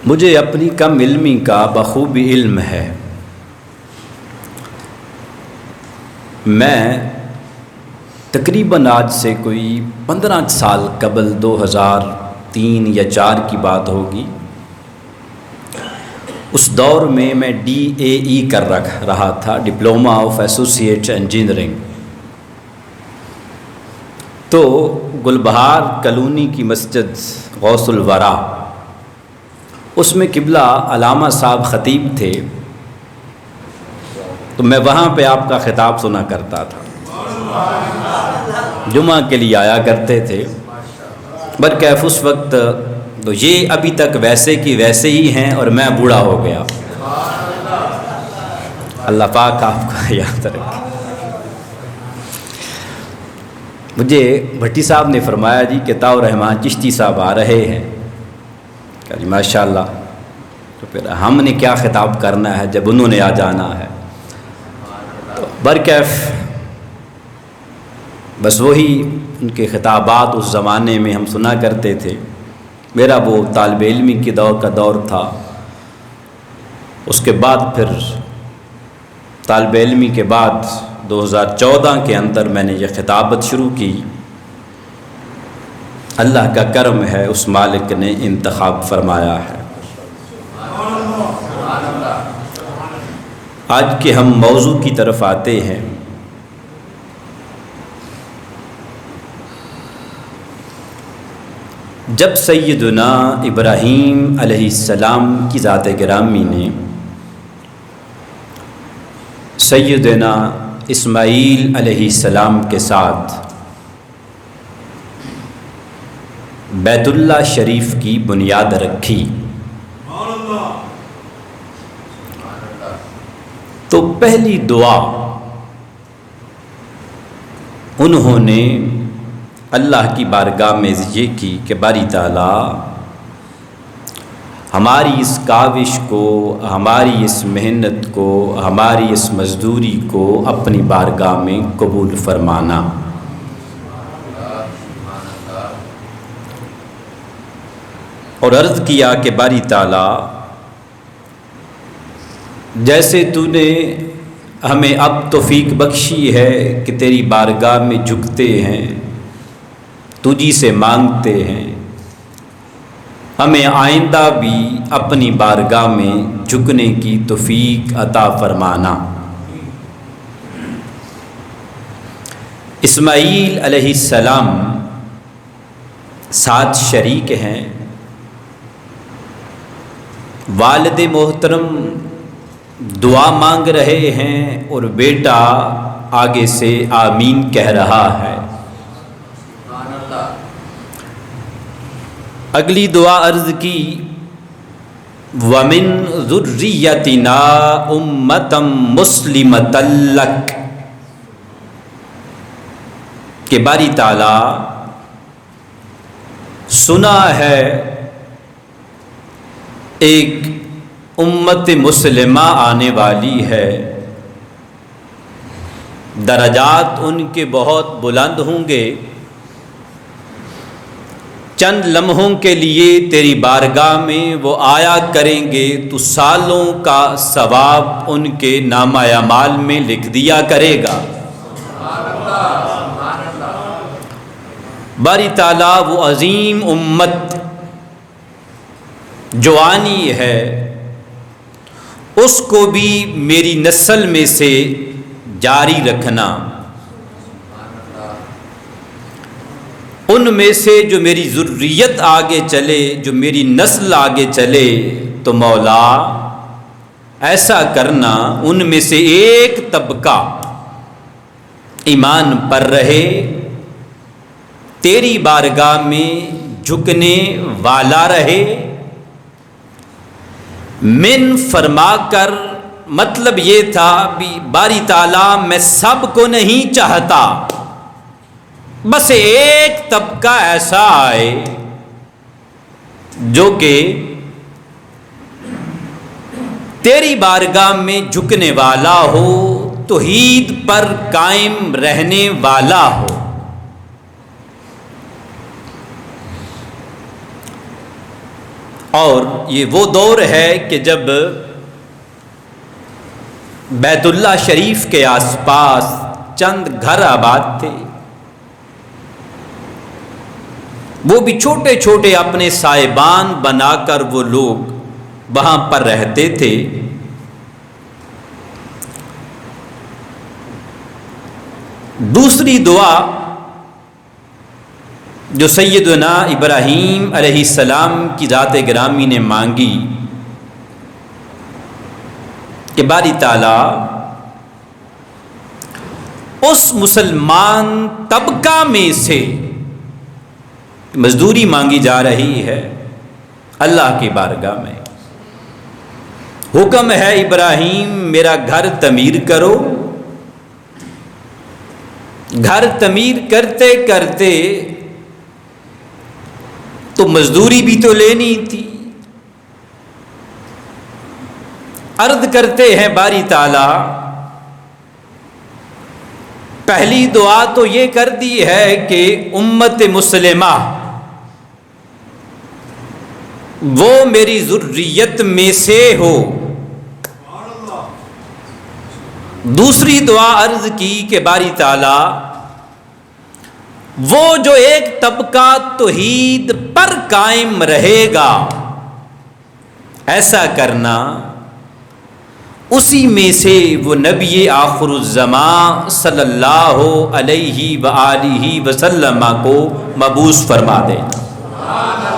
مجھے اپنی کم علمی کا بخوبی علم ہے۔ میں تقریباً آج سے کوئی 15 سال قبل 2003 یا 4 کی بات ہوگی، اس دور میں DAE کر رہا تھا، ڈپلوما آف ایسوسیٹ انجینئرنگ۔ تو گلبہار کالونی کی مسجد غوث الورا، اس میں قبلہ علامہ صاحب خطیب تھے، تو میں وہاں پہ آپ کا خطاب سنا کرتا تھا، جمعہ کے لیے آیا کرتے تھے۔ برکیف اس وقت تو یہ ابھی تک ویسے کی ویسے ہی ہیں اور میں بوڑھا ہو گیا۔ اللہ پاک آپ کا یاد رکھے۔ مجھے بھٹی صاحب نے فرمایا جی کہ طاؤ رحمان چشتی صاحب آ رہے ہیں، کہ جی ماشاء اللہ، تو پھر ہم نے کیا خطاب کرنا ہے جب انہوں نے آ جانا ہے۔ تو برکیف بس وہی ان کے خطابات اس زمانے میں ہم سنا کرتے تھے۔ میرا وہ طالب علمی کے دور کا دور تھا۔ اس کے بعد پھر طالب علمی کے بعد 2014 کے اندر میں نے یہ خطابت شروع کی۔ اللہ کا کرم ہے، اس مالک نے انتخاب فرمایا ہے۔ آج کے ہم موضوع کی طرف آتے ہیں۔ جب سیدنا ابراہیم علیہ السلام کی ذات گرامی نے سیدنا اسماعیل علیہ السلام کے ساتھ بیت اللہ شریف کی بنیاد رکھی، تو پہلی دعا انہوں نے اللہ کی بارگاہ میں یہ کی کہ باری تعالیٰ ہماری اس کاوش کو، ہماری اس محنت کو، ہماری اس مزدوری کو اپنی بارگاہ میں قبول فرمانا۔ اور عرض کیا کہ باری تعالیٰ جیسے تو نے ہمیں اب توفیق بخشی ہے کہ تیری بارگاہ میں جھکتے ہیں، تجھی سے مانگتے ہیں، ہمیں آئندہ بھی اپنی بارگاہ میں جھکنے کی توفیق عطا فرمانا۔ اسماعیل علیہ السلام 7 شریک ہیں۔ والد محترم دعا مانگ رہے ہیں اور بیٹا آگے سے آمین کہہ رہا ہے۔ اگلی دعا عرض کی وَمِن ذُرِّيَّتِنَا أُمَّةً مُسْلِمَةً لَكَ، کہ باری تعالیٰ سنا ہے ایک امت مسلمہ آنے والی ہے، درجات ان کے بہت بلند ہوں گے، چند لمحوں کے لیے تیری بارگاہ میں وہ آیا کریں گے، تو سالوں کا ثواب ان کے نامہ اعمال میں لکھ دیا کرے گا۔ باری تعالیٰ وہ عظیم امت جو آنی ہے، اس کو بھی میری نسل میں سے جاری رکھنا، ان میں سے جو میری ذریت آگے چلے، جو میری نسل آگے چلے، تو مولا ایسا کرنا ان میں سے ایک طبقہ ایمان پر رہے، تیری بارگاہ میں جھکنے والا رہے۔ من فرما کر مطلب یہ تھا باری تعالیٰ میں سب کو نہیں چاہتا، بس ایک طبقہ ایسا آئے جو کہ تیری بارگاہ میں جھکنے والا ہو، توحید پر قائم رہنے والا ہو۔ اور یہ وہ دور ہے کہ جب بیت اللہ شریف کے آس پاس چند گھر آباد تھے، وہ بھی چھوٹے چھوٹے اپنے سائبان بنا کر وہ لوگ وہاں پر رہتے تھے۔ دوسری دعا جو سیدنا ابراہیم علیہ السلام کی ذات گرامی نے مانگی کہ باری تعالیٰ اس مسلمان طبقہ میں سے مزدوری مانگی جا رہی ہے اللہ کی بارگاہ میں، حکم ہے ابراہیم میرا گھر تعمیر کرو۔ گھر تعمیر کرتے کرتے تو مزدوری بھی تو لینی تھی، عرض کرتے ہیں باری تعالیٰ پہلی دعا تو یہ کر دی ہے کہ امت مسلمہ وہ میری ذریت میں سے ہو۔ دوسری دعا عرض کی کہ باری تعالیٰ وہ جو ایک طبقہ توحید پر قائم رہے گا ایسا کرنا، اسی میں سے وہ نبی آخر الزمان صلی اللہ علیہ وآلہ وسلم کو مبعوث فرما دینا۔